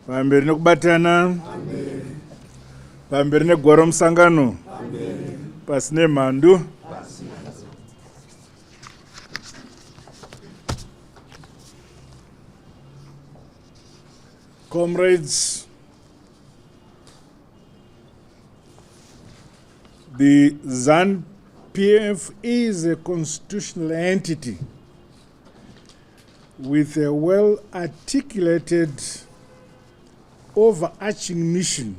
Pamberi nokubatana. Pamberi negwaro musangano. Pasine mhandu. Comrades, the ZANU-PF is a constitutional entity with a well-articulated overarching mission,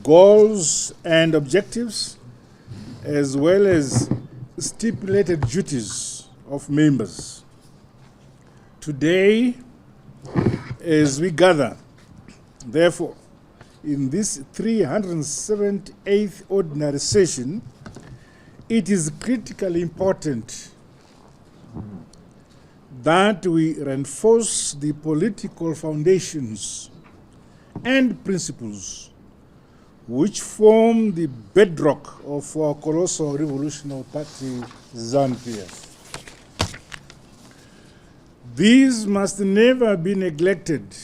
goals and objectives, as well as stipulated duties of members. Today, as we gather, therefore, in this 378th ordinary session, it is critically important that we reinforce the political foundations and principles which form the bedrock of our colossal revolutionary party, ZANU-PF. These must never be neglected,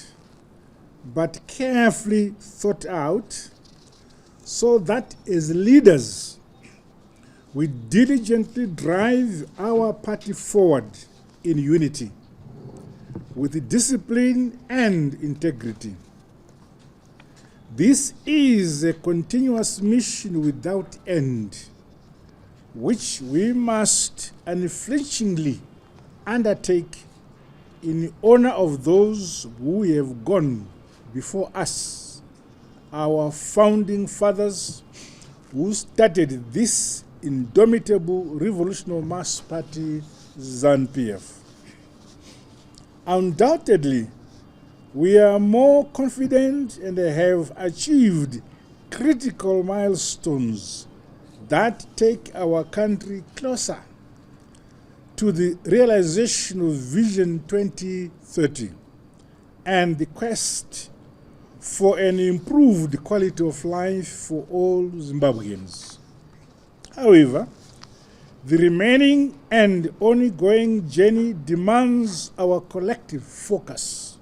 but carefully thought out, so that as leaders, we diligently drive our party forward in unity, with discipline and integrity. This is a continuous mission without end, which we must unflinchingly undertake in honor of those who have gone before us, our founding fathers who started this indomitable revolutionary mass party, ZANU-PF. Undoubtedly, we are more confident and have achieved critical milestones that take our country closer to the realization of Vision 2030 and the quest for an improved quality of life for all Zimbabweans. However, the remaining and ongoing journey demands our collective focus,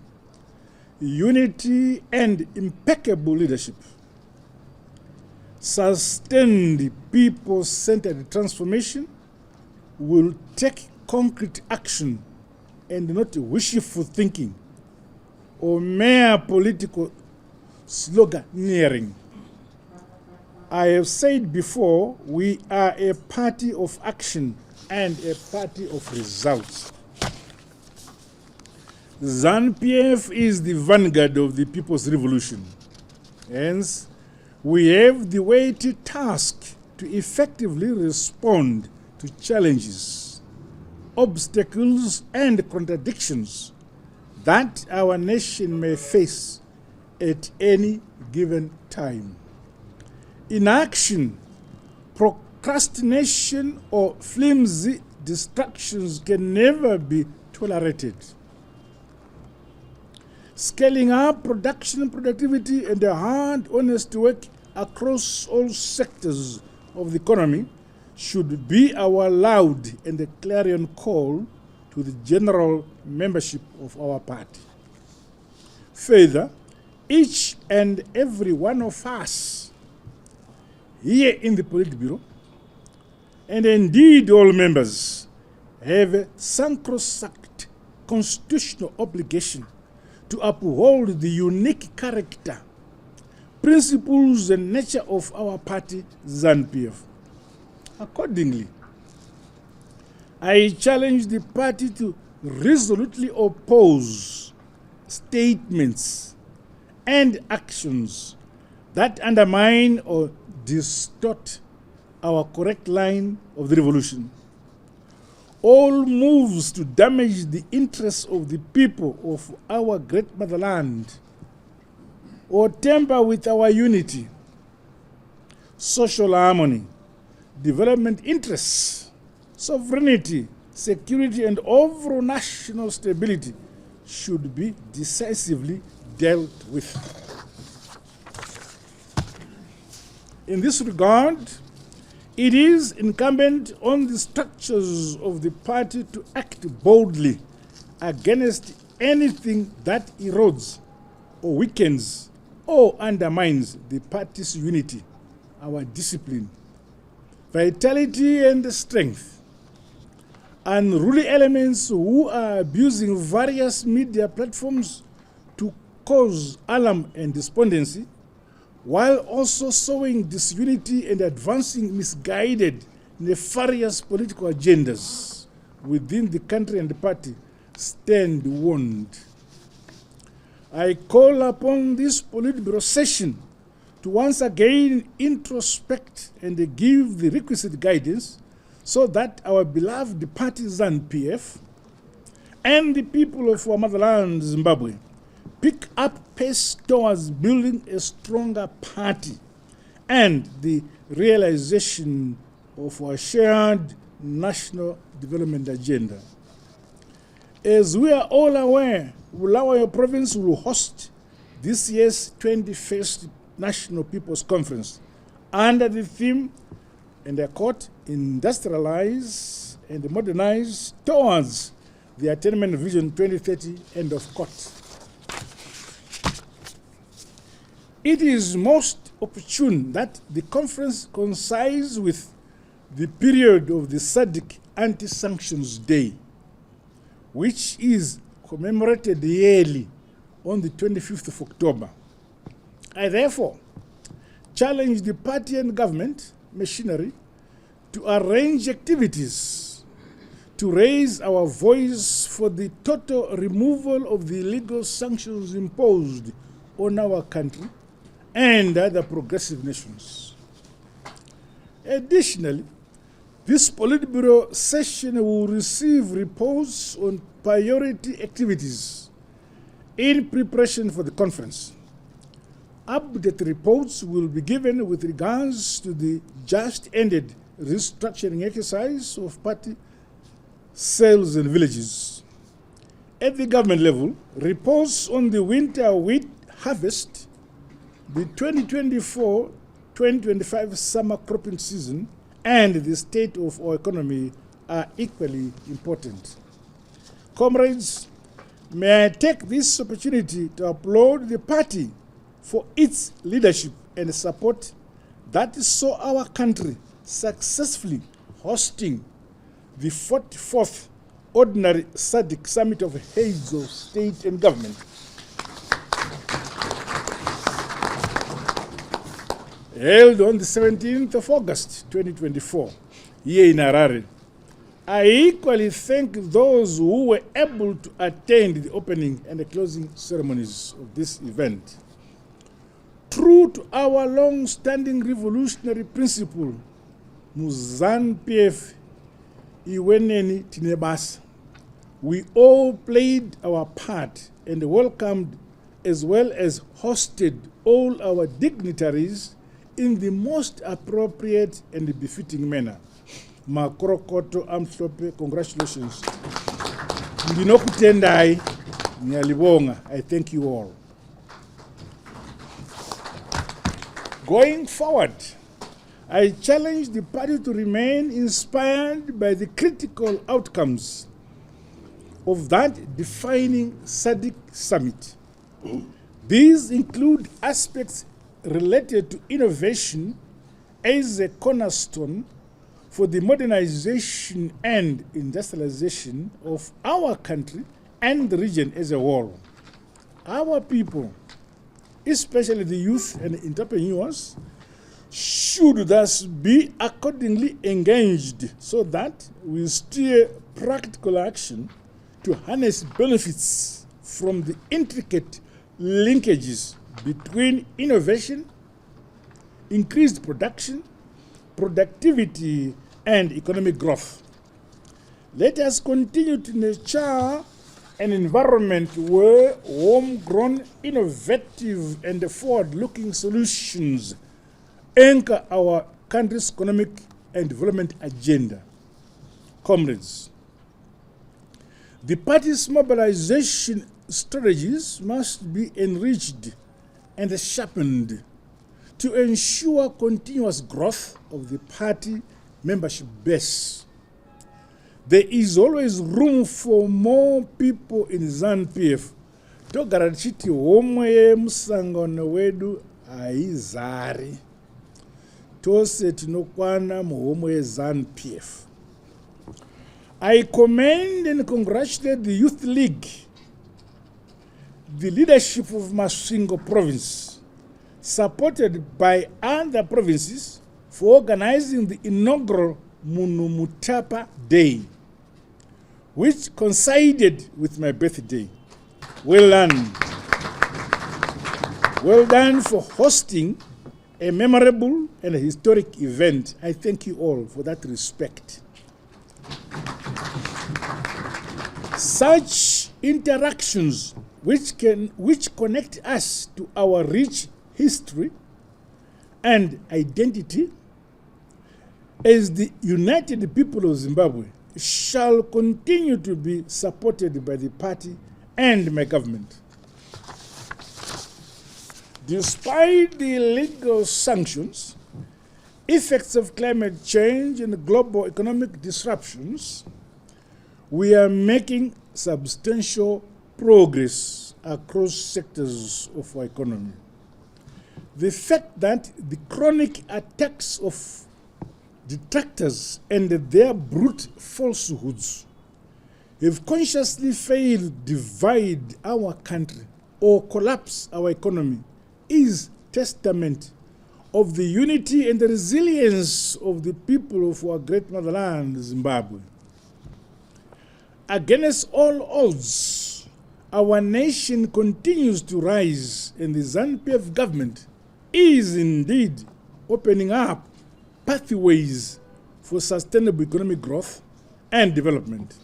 unity, and impeccable leadership. Sustained people-centered transformation will take concrete action and not wishful thinking or mere political sloganeering. I have said before, we are a party of action and a party of results. ZANU-PF is the vanguard of the People's Revolution. Hence, we have the weighty task to effectively respond to challenges, obstacles, and contradictions that our nation may face at any given time. Inaction, procrastination, or flimsy distractions can never be tolerated. Scaling up production and productivity and the hard, honest work across all sectors of the economy should be our loud and clarion call to the general membership of our party. Further, each and every one of us here in the Politburo, and indeed all members, have a sacrosanct constitutional obligation to uphold the unique character, principles, and nature of our party, ZANU-PF. Accordingly, I challenge the party to resolutely oppose statements and actions that undermine or distort our correct line of the revolution. All moves to damage the interests of the people of our great motherland or tamper with our unity, social harmony, development interests, sovereignty, security, and overall national stability should be decisively dealt with. In this regard, it is incumbent on the structures of the party to act boldly against anything that erodes or weakens or undermines the party's unity, our discipline, vitality and strength. Unruly elements who are abusing various media platforms to cause alarm and despondency, while also sowing disunity and advancing misguided, nefarious political agendas within the country and the party, stand warned. I call upon this Politburo session to once again introspect and give the requisite guidance so that our beloved partisan PF and the people of our motherland, Zimbabwe, pick up pace towards building a stronger party and the realization of our shared national development agenda. As we are all aware, Bulawayo province will host this year's 21st National People's Conference under the theme, and I quote, industrialize and modernize towards the attainment vision 2030, end of quote. It is most opportune that the conference coincides with the period of the SADC Anti-Sanctions Day, which is commemorated yearly on the 25th of October. I therefore challenge the party and government machinery to arrange activities to raise our voice for the total removal of the illegal sanctions imposed on our country and other progressive nations. Additionally, this Politburo session will receive reports on priority activities in preparation for the conference. Updated reports will be given with regards to the just ended restructuring exercise of party cells and villages. At the government level, reports on the winter wheat harvest, the 2024-2025 summer cropping season, and the state of our economy are equally important. Comrades, may I take this opportunity to applaud the party for its leadership and support that saw our country successfully hosting the 44th Ordinary SADC Summit of Heads of State and Government. Held on the 17th of August 2024, here in Harare. I equally thank those who were able to attend the opening and the closing ceremonies of this event. True to our long-standing revolutionary principle, Muzan PF Iweneni Tinebas, we all played our part and welcomed as well as hosted all our dignitaries in the most appropriate and befitting manner. Makrokoto Amslope, congratulations. Ndinokutendai, Nyalibonga, I thank you all. Going forward, I challenge the party to remain inspired by the critical outcomes of that defining SADC summit. These include aspects related to innovation as a cornerstone for the modernization and industrialization of our country and the region as a whole. Our people, especially the youth and entrepreneurs, should thus be accordingly engaged so that we steer practical action to harness benefits from the intricate linkages between innovation, increased production, productivity, and economic growth. Let us continue to nurture an environment where homegrown, innovative, and forward-looking solutions anchor our country's economic and development agenda. Comrades, the party's mobilization strategies must be enriched and sharpened to ensure continuous growth of the party membership base. there is always room for more people in ZANU-PF. Togara tichiti homwe yemusangano wedu haizari. Tose tinokwana muhomwe yeZANU-PF. I commend and congratulate the Youth League, the leadership of Masvingo province, supported by other provinces, for organizing the inaugural Munumutapa Day, which coincided with my birthday. Well done. Well done for hosting a memorable and a historic event. I thank you all for that respect. Such interactions which connect us to our rich history and identity as the united people of Zimbabwe shall continue to be supported by the party and my government. Despite the illegal sanctions, effects of climate change and global economic disruptions, we are making substantial progress across sectors of our economy. The fact that the chronic attacks of detractors and their brute falsehoods have consciously failed to divide our country or collapse our economy is testament of the unity and the resilience of the people of our great motherland, Zimbabwe. Against all odds, our nation continues to rise, and the ZANU-PF government is indeed opening up pathways for sustainable economic growth and development.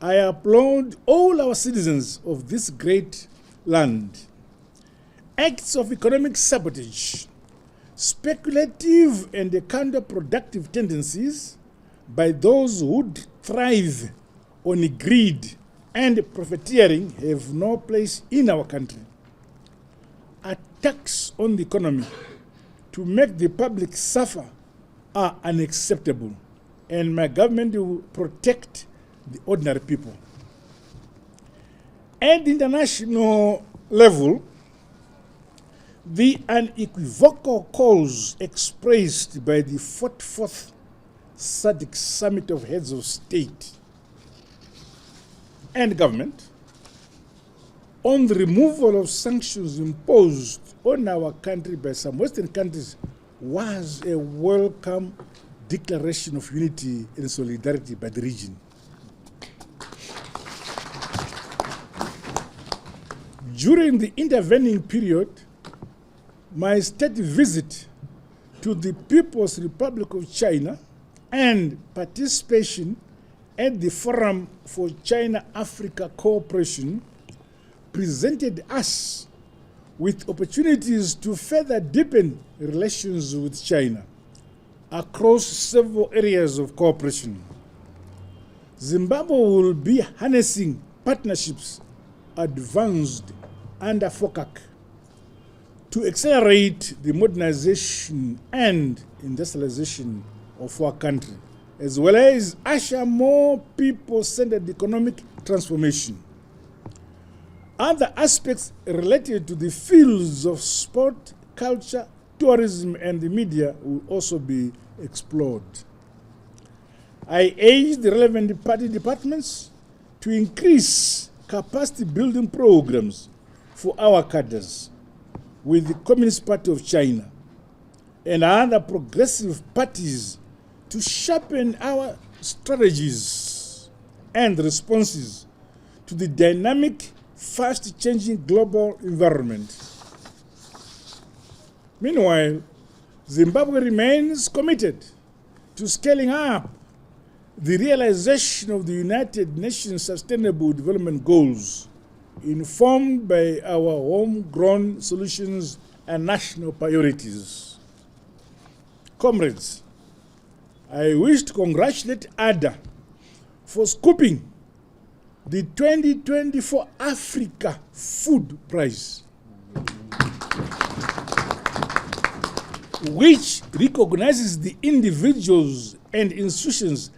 I applaud all our citizens of this great land. Acts of economic sabotage, speculative and counterproductive tendencies by those who thrive on greed and profiteering have no place in our country. Attacks on the economy to make the public suffer are unacceptable, and my government will protect the ordinary people. At the international level, the unequivocal calls expressed by the 44th SADC Summit of Heads of State and Government on the removal of sanctions imposed on our country by some Western countries was a welcome declaration of unity and solidarity by the region. During the intervening period, my state visit to the People's Republic of China and participation at the Forum for China-Africa Cooperation presented us with opportunities to further deepen relations with China across several areas of cooperation. Zimbabwe will be harnessing partnerships advanced under FOCAC to accelerate the modernization and industrialization of our country, as well as usher more people-centered economic transformation. Other aspects related to the fields of sport, culture, tourism, and the media will also be explored. I urge the relevant party departments to increase capacity building programs for our cadres with the Communist Party of China and other progressive parties to sharpen our strategies and responses to the dynamic, fast-changing global environment. Meanwhile, Zimbabwe remains committed to scaling up the realization of the United Nations Sustainable Development Goals, informed by our homegrown solutions and national priorities. Comrades, I wish to congratulate ADA for scooping the 2024 Africa Food Prize, which recognizes the individuals and institutions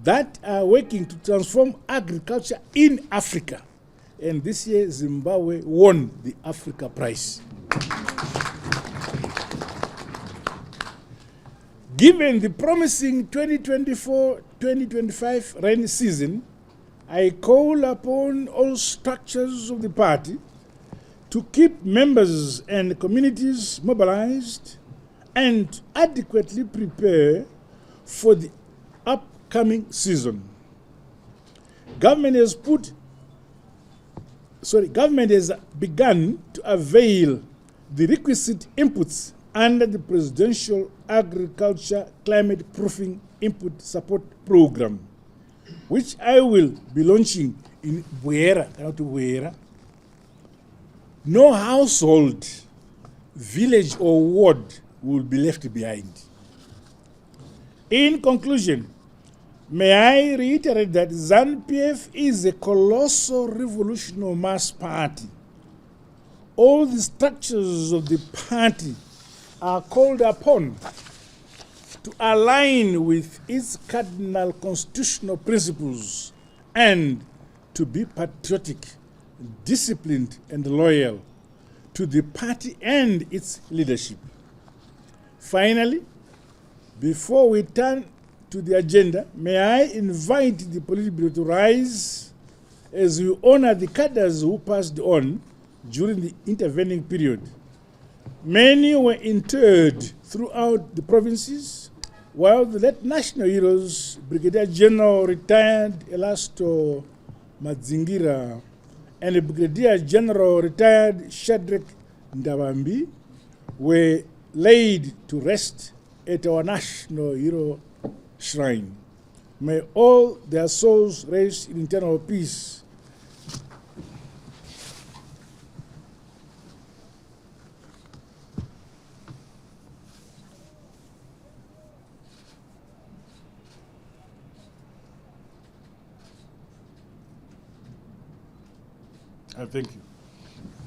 that are working to transform agriculture in Africa. And this year, Zimbabwe won the Africa Prize. Given the promising 2024-2025 rainy season, I call upon all structures of the party to keep members and communities mobilized and adequately prepare for the upcoming season. Government has begun to avail the requisite inputs under the Presidential Agriculture Climate Proofing Input Support Program, which I will be launching in Buera. No household, village or ward will be left behind. In conclusion, may I reiterate that ZANU-PF is a colossal revolutionary mass party. All the structures of the party are called upon to align with its cardinal constitutional principles and to be patriotic, disciplined, and loyal to the party and its leadership. Finally, before we turn to the agenda, may I invite the Politburo to rise as we honor the cadres who passed on during the intervening period. Many were interred throughout the provinces, while the late national heroes, Brigadier General retired Elasto Madzingira and Brigadier General retired Shadrach Ndabambi, were laid to rest at our national hero shrine. May all their souls rest in eternal peace. Thank you.